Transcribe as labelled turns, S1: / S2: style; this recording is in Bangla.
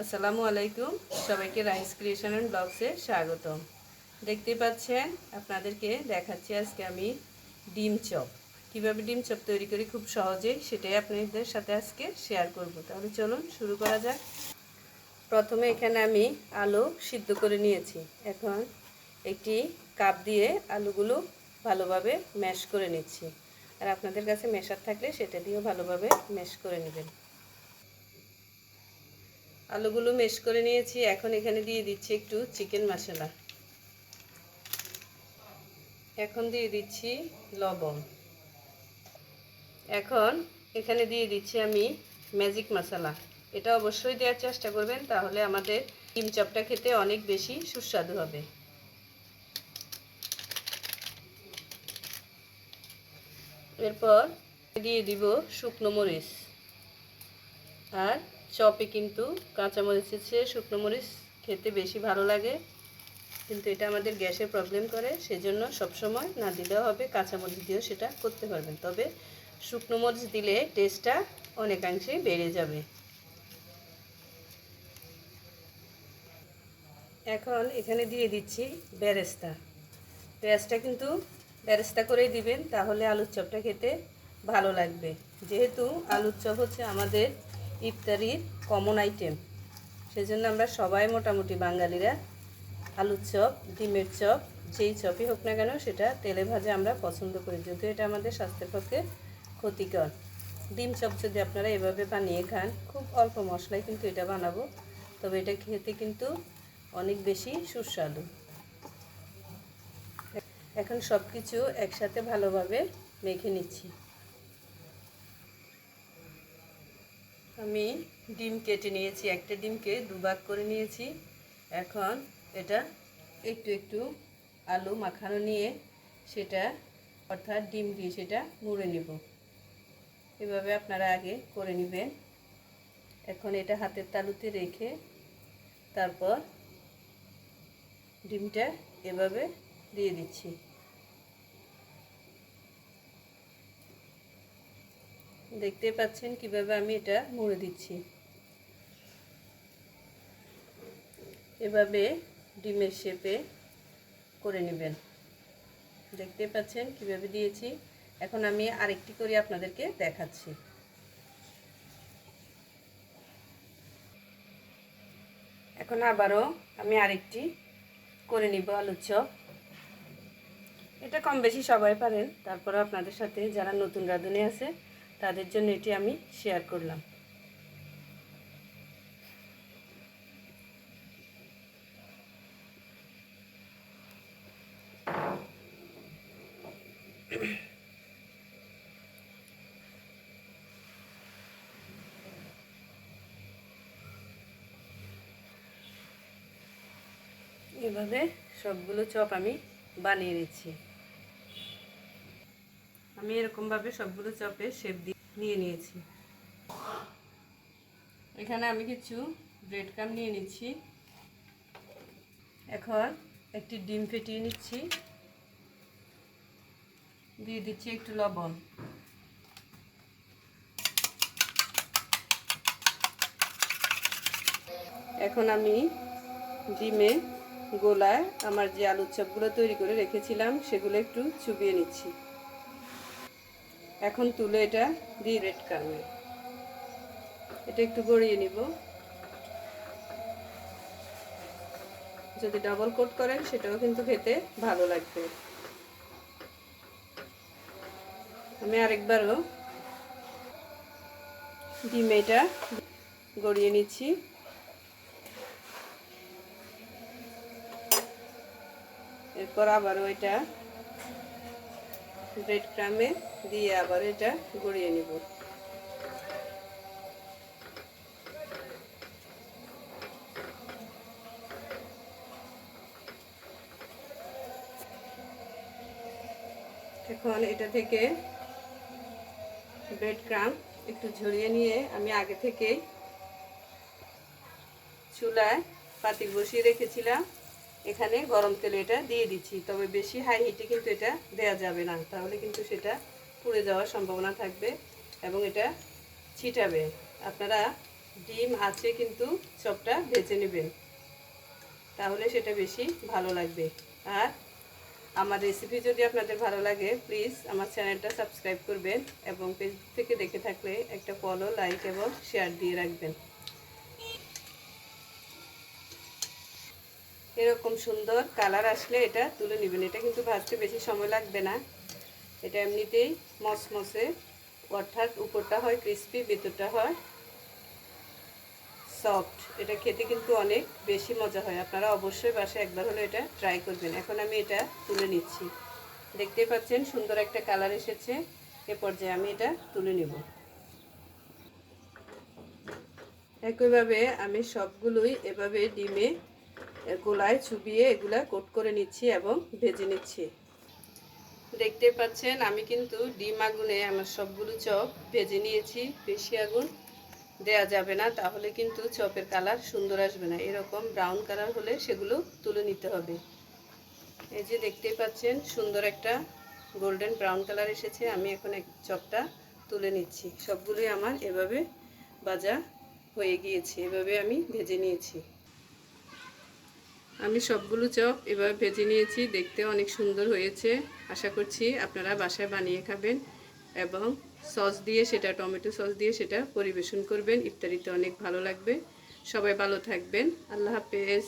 S1: আসসালামু আলাইকুম, সবাইকে রাইস ক্রিয়েশন এন্ড ব্লগসে স্বাগতম। দেখতে পাচ্ছেন আপনাদেরকে দেখাচ্ছি আজকে আমি ডিম চপ কিভাবে ডিম চপ তৈরি করি খুব সহজেই, সেটাই আপনাদের সাথে আজকে শেয়ার করব। তাহলে চলুন শুরু করা যাক। প্রথমে এখানে আমি আলু সিদ্ধ করে নিয়েছি। এখন একটি কাপ দিয়ে আলুগুলো ভালোভাবে ম্যাশ করে নিচ্ছি। আর আপনাদের কাছে ম্যাশার থাকলে সেটা দিয়েও ভালোভাবে ম্যাশ করে নেবেন। আলুগুলো ম্যাশ করে নিয়েছি। এখন এখানে দিয়ে দিচ্ছি একটু চিকেন মশলা। এখন দিয়ে দিচ্ছি লবণ। এখন এখানে দিয়ে দিচ্ছি আমি ম্যাজিক মশলা। এটা অবশ্যই দেওয়ার চেষ্টা করবেন, তাহলে আমাদের ডিম চপটা খেতে অনেক বেশি সুস্বাদু হবে। এরপর দিয়ে দিব শুকনো মরিচ। আর চপে কিন্তু কাঁচা মরিচের চেয়ে শুকনো মরিচ খেতে বেশি ভালো লাগে, কিন্তু এটা আমাদের গ্যাসের প্রবলেম করে, সেজন্য সবসময় না দিলেও হবে, কাঁচামরিচ দিয়েও সেটা করতে পারবেন। তবে শুকনো মরিচ দিলে টেস্টটা অনেকাংশেই বেড়ে যাবে। এখন এখানে দিয়ে দিচ্ছি বেরেস্তা। পেঁয়াজটা কিন্তু বেরেস্তা করেই দিবেন, তাহলে আলুর চপটা খেতে ভালো লাগবে। যেহেতু আলুর চপ হচ্ছে আমাদের ইফতারির কমন আইটেম, সেজন্য আমরা সবাই মোটামুটি বাঙালিরা আলুর চপ, ডিমের চপ, যেই চপই হোক না কেন সেটা তেলে ভাজা আমরা পছন্দ করি, যদিও এটা আমাদের স্বাস্থ্যের পক্ষে ক্ষতিকর। ডিম চপ যদি আপনারা এভাবে বানিয়ে খান, খুব অল্প মশলায় কিন্তু এটা বানাবো, তবে এটা খেতে কিন্তু অনেক বেশি সুস্বাদু। এখন সব কিছু একসাথে ভালোভাবে মেখে নিচ্ছি। আমি ডিম কেটে নিয়েছি, একটা ডিমকে দুভাগ করে নিয়েছি। এখন এটা একটু একটু আলু মাখানো নিয়ে সেটা অর্থাৎ ডিম দিয়ে সেটা মুড়ে নিব। এভাবে আপনারা আগে করে নেবেন। এখন এটা হাতের তালুতে রেখে তারপর ডিমটা এভাবে দিয়ে দিচ্ছি। দেখতে পাচ্ছেন কিভাবে আমি এটা মুড়ে দিচ্ছি। এভাবে ডিমের শেপে করে নেবেন। দেখতে পাচ্ছেন কিভাবে দিয়েছি। এখন আমি আরেকটি করে আপনাদেরকে দেখাচ্ছি। এখন আবারও আমি আরেকটি করে নিব আলুর চপ। এটা কম বেশি সবাই পারেন, তারপরে আপনাদের সাথে যারা নতুন রাঁধুনি আছে তাদের জন্য এটি আমি শেয়ার করলাম। এভাবে সবগুলো চপ আমি বানিয়ে নিচ্ছি। আমি এরকমভাবে সবগুলো চপে শেপ দিয়ে নিয়ে নিয়েছি। এখানে আমি কিছু ব্রেড ক্রাম্ব নিয়ে নিচ্ছি। এখন একটি ডিম ফেটিয়ে নিচ্ছি, দিয়ে দিচ্ছি একটু লবণ। এখন আমি ডিমে গোলায় আমার যে আলুর চপগুলো তৈরি করে রেখেছিলাম সেগুলো একটু চুবিয়ে নিচ্ছি। এখন তুলে এটা দিয়ে ব্রেড ক্রাম্বে এটা একটু গড়িয়ে নিব। যদি ডাবল কোট করেন সেটাও কিন্তু খেতে ভালো লাগবে। আমি আরেকবারও ডিমে এটা গড়িয়ে নিচ্ছি। এরপর আবারও এটা ব্রেড ক্রাম্বে দিয়ে আবার এটা গড়িয়ে নিব। এখন এটা থেকে ব্রেড ক্রাম্ব একটু ঝরিয়ে নিয়ে আমি আগে থেকেই চুলায় পাতিল বসিয়ে রেখেছিলাম, এখানে গরম তেলে এটা দিয়ে দিচ্ছি। তবে বেশি হাই হিটে কিন্তু এটা দেয়া যাবে না, তাহলে কিন্তু সেটা পুড়ে যাওয়ার সম্ভাবনা থাকবে এবং এটা ছিটাবে। আপনারা ডিম আছে কিন্তু চপটা ভেজে নেবেন, তাহলে সেটা বেশি ভালো লাগবে। আর আমার রেসিপি যদি আপনাদের ভালো লাগে প্লিজ আমার চ্যানেলটা সাবস্ক্রাইব করবেন এবং পেজ থেকে দেখে থাকলে একটা ফলো, লাইক এবং শেয়ার দিয়ে রাখবেন। এরকম সুন্দর কালার আসলে এটা তুলে নেবেন। এটা কিন্তু ভাজতে বেশি সময় লাগবে না, এটা এমনিতেই মসমসে, অর্থাৎ উপরটা হয় ক্রিস্পি, ভেতরটা হয় সফট। এটা খেতে কিন্তু অনেক বেশি মজা হয়। আপনারা অবশ্যই বাসায় একবার হলে এটা ট্রাই করবেন। এখন আমি এটা তুলে নিচ্ছি। দেখতেই পাচ্ছেন সুন্দর একটা কালার এসেছে। এ পর্যায়ে আমি এটা তুলে নেব। একইভাবে আমি সবগুলোই এভাবে ডিমে গোলায় চুবিয়ে এগুলা কোট করে নিচ্ছি এবং ভেজে নিচ্ছি। দেখতে পাচ্ছেন আমি কিন্তু ডিম আগুনে আমার সবগুলো চপ ভেজে নিয়েছি। বেশি আগুন দেয়া যাবে না, তাহলে কিন্তু চপের কালার সুন্দর আসবে না। এরকম ব্রাউন কালার হলে সেগুলো তুলে নিতে হবে। এই যে দেখতেই পাচ্ছেন সুন্দর একটা গোল্ডেন ব্রাউন কালার এসেছে। আমি এখন এক চপটা তুলে নিচ্ছি। সবগুলোই আমার এভাবে ভাজা হয়ে গিয়েছে, এভাবে আমি ভেজে নিয়েছি। আমি সবগুলো চপ এভাবে ভেজে নিয়েছি, দেখতে অনেক সুন্দর হয়েছে। আশা করছি আপনারা বাসায় বানিয়ে খাবেন এবং সস দিয়ে সেটা, টমেটো সস দিয়ে সেটা পরিবেশন করবেন। ইফতারিতে অনেক ভালো লাগবে। সবাই ভালো থাকবেন। আল্লাহ হাফেজ।